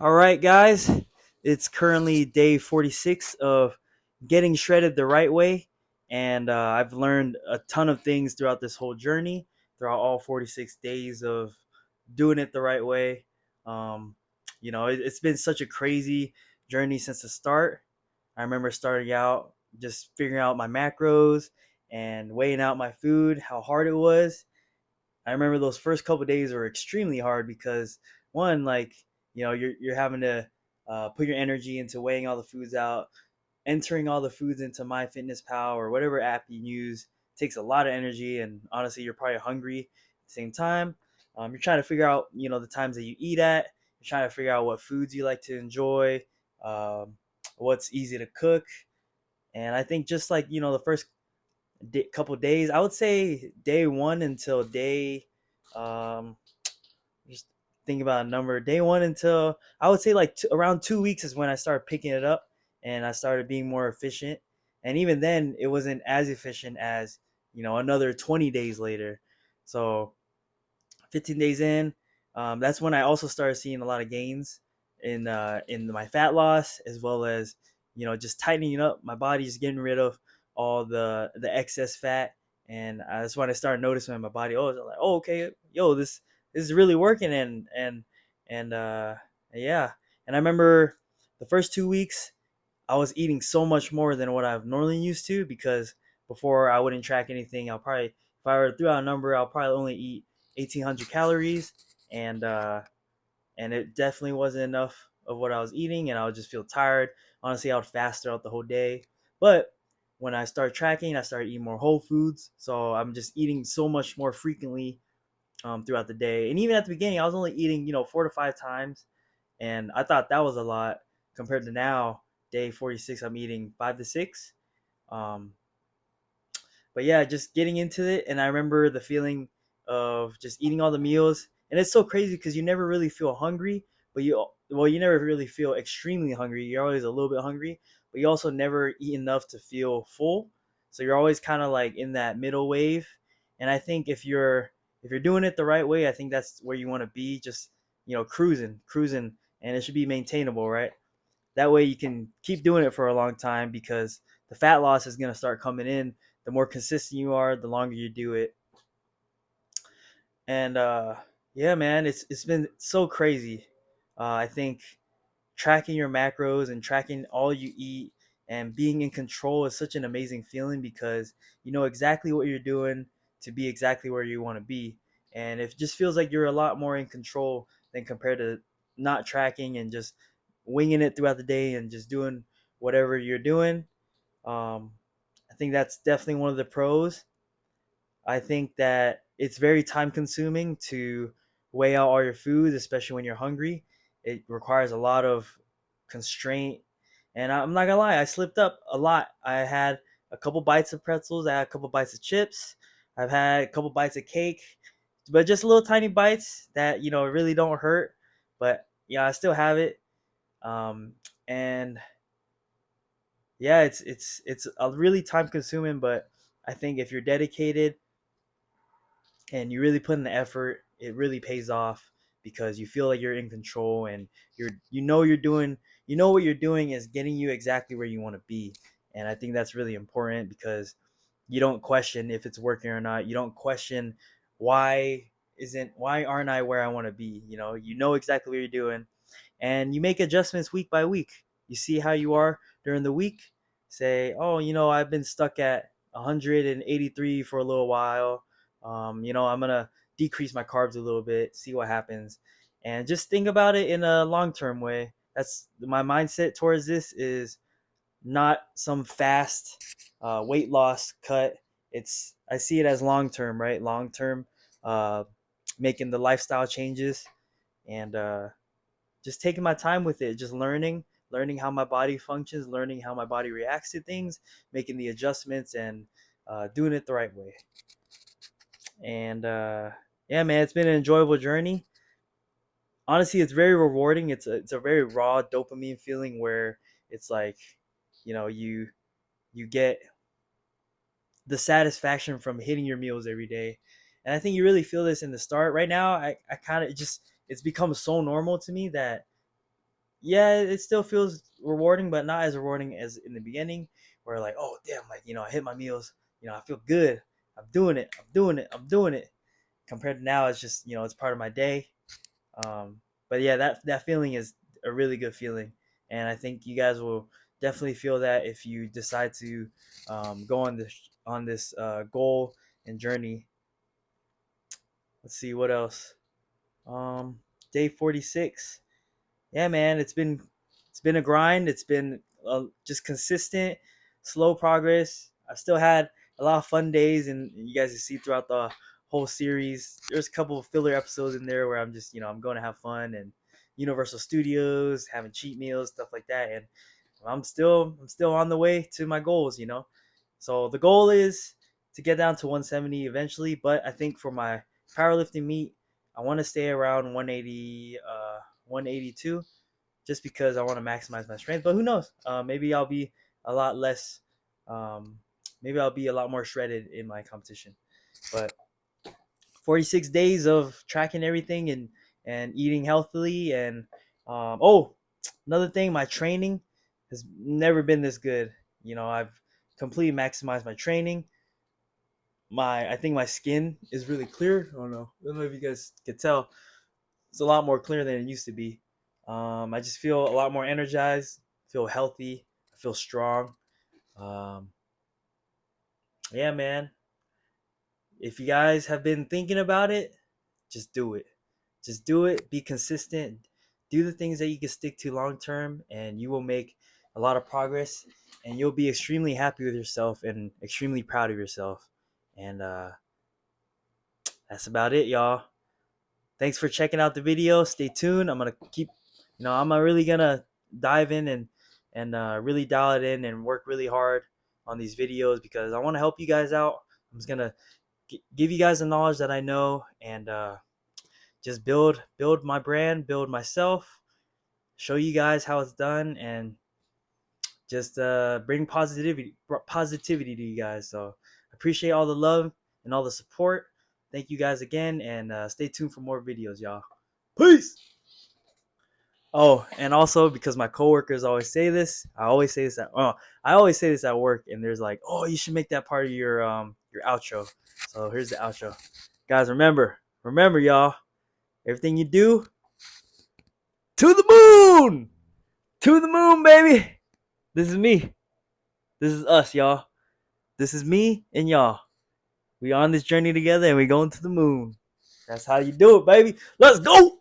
All right, guys. It's currently day 46 of getting shredded the right way. And I've learned a ton of things throughout this whole journey, throughout all 46 days of doing it the right way. Um, it's been such a crazy journey since the start. I remember starting out just figuring out my macros and weighing out my food, how hard it was. I remember those first couple of days were extremely hard because one, like you're having to put your energy into weighing all the foods out, entering all the foods into MyFitnessPal or whatever app you use takes a lot of energy, and honestly, you're probably hungry at the same time. You're trying to figure out the times that you eat at. You're trying to figure out what foods you like to enjoy, um, what's easy to cook, and I think just like the first couple days. I would say day one until day, um, just think about a number. Day one until I would say like around 2 weeks is when I started picking it up and I started being more efficient. And even then, it wasn't as efficient as another 20 days later. So 15 days in, that's when I also started seeing a lot of gains in my fat loss, as well as just tightening up my body, just getting rid of all the excess fat. And that's when I started noticing in my body. Oh, I was like, oh, okay, yo, this is really working. And yeah. And I remember the first 2 weeks I was eating so much more than what I've normally used to, because before I wouldn't track anything. I'll probably, if I were to throw out a number, I'll probably only eat 1,800 calories, and it definitely wasn't enough of what I was eating, and I would just feel tired. Honestly, I would fast throughout the whole day. But when I started tracking, I started eating more whole foods, so I'm just eating so much more frequently throughout the day. And even at the beginning, I was only eating 4 to 5 times, and I thought that was a lot compared to now. Day 46, I'm eating 5 to 6. Um, but yeah, just getting into it, and I remember the feeling of just eating all the meals, and it's so crazy because you never really feel hungry, but you never really feel extremely hungry. You're always a little bit hungry, but you also never eat enough to feel full. So you're always kind of like in that middle wave. And I think if you're doing it the right way, I think that's where you want to be. Just cruising, and it should be maintainable, right? That way you can keep doing it for a long time, because the fat loss is going to start coming in the more consistent you are, the longer you do it. And yeah, man, it's been so crazy. I think tracking your macros and tracking all you eat and being in control is such an amazing feeling, because you know exactly what you're doing to be exactly where you want to be. And it just feels like you're a lot more in control than compared to not tracking and just winging it throughout the day and just doing whatever you're doing. um, I think that's definitely one of the pros. I think that it's very time consuming to weigh out all your foods, especially when you're hungry. It requires a lot of constraint. And I'm not gonna lie, I slipped up a lot. I had a couple bites of pretzels, I had a couple bites of chips, I've had a couple bites of cake, but just little tiny bites that really don't hurt. But I still have it. And yeah, it's a really time consuming, but I think if you're dedicated and you really put in the effort, it really pays off, because you feel like you're in control, and you know what you're doing is getting you exactly where you want to be. And I think that's really important, because you don't question if it's working or not. You don't question why aren't I where I want to be. You know exactly what you're doing, and you make adjustments week by week. You see how you are during the week. Say, oh, I've been stuck at 183 for a little while. I'm gonna decrease my carbs a little bit, see what happens, and just think about it in a long term way. That's my mindset towards this, is not some fast weight loss cut. I see it as long term, right? Long term, uh, making the lifestyle changes, and just taking my time with it, just learning how my body functions, learning how my body reacts to things, making the adjustments, and doing it the right way. And yeah, man, it's been an enjoyable journey. Honestly, it's very rewarding. It's a very raw dopamine feeling, where it's like, you get the satisfaction from hitting your meals every day. And I think you really feel this in the start. Right now, I kind of just, it's become so normal to me that yeah, it still feels rewarding, but not as rewarding as in the beginning, where like, oh damn, like I hit my meals, I feel good, I'm doing it, I'm doing it, I'm doing it. Compared to now, it's just it's part of my day. But yeah, that feeling is a really good feeling, and I think you guys will definitely feel that if you decide to go on this goal and journey. Let's see what else. Um, Day 46. Yeah, man, it's been a grind. It's been just consistent, slow progress. I've still had a lot of fun days, and you guys can see throughout the whole series. There's a couple of filler episodes in there where I'm just I'm going to have fun and Universal Studios, having cheat meals, stuff like that, and I'm still on the way to my goals. So the goal is to get down to 170 eventually, but I think for my powerlifting meet, I want to stay around 180, 182, just because I want to maximize my strength. But who knows? Maybe I'll be a lot less. Um, Maybe I'll be a lot more shredded in my competition. But 46 days of tracking everything and eating healthily and another thing, my training has never been this good. I've completely maximized my training. I think my skin is really clear. I don't know if you guys can tell. It's a lot more clear than it used to be. I just feel a lot more energized, feel healthy, I feel strong. Um, yeah, man. If you guys have been thinking about it, just do it. Just do it. Be consistent. Do the things that you can stick to long term, and you will make a lot of progress. And you'll be extremely happy with yourself and extremely proud of yourself. And that's about it, y'all. Thanks for checking out the video. Stay tuned. I'm really gonna dive in and really dial it in and work really hard on these videos because I want to help you guys out. I'm just gonna give you guys the knowledge that I know and just build my brand, build myself, show you guys how it's done, and just bring positivity to you guys. So appreciate all the love and all the support. Thank you guys again, and stay tuned for more videos, y'all. Peace. Oh, and also because my coworkers always say this, I always say this at work, and there's like, oh, you should make that part of your outro. So here's the outro, guys. Remember, y'all. Everything you do, to to the moon, baby. This is me. This is us, y'all. This is me and y'all. We on this journey together, and we going to the moon. That's how you do it, baby. Let's go.